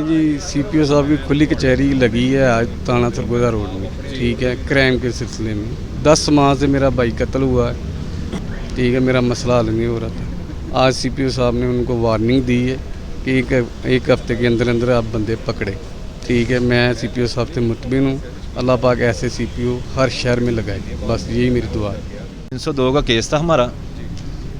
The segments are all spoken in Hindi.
जी सीपीओ साहब की खुली कचहरी लगी है आज थाना सरगोजा रोड में, ठीक है, क्राइम के सिलसिले में। 10 माह से मेरा भाई कत्ल हुआ है, ठीक है, मेरा मसला हल नहीं हो रहा था। आज सीपीओ साहब ने उनको वार्निंग दी है कि एक हफ्ते के अंदर अंदर आप बंदे पकड़े, ठीक है। मैं सीपीओ साहब से मुतमिन हूँ, अल्लाह पाक ऐसे सीपीओ हर शहर में लगाए, बस यही मेरी दुआ है। 302 का केस था हमारा,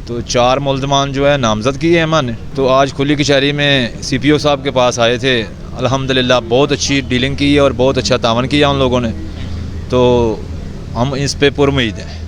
तो 4 मुल्ज़मान जो है नामज़द किए हैं हमने। तो आज खुली कचहरी में सीपीओ साहब के पास आए थे, अल्हम्दुलिल्लाह बहुत अच्छी डीलिंग की है और बहुत अच्छा तावन किया उन लोगों ने, तो हम इस पे पुरउम्मीद हैं।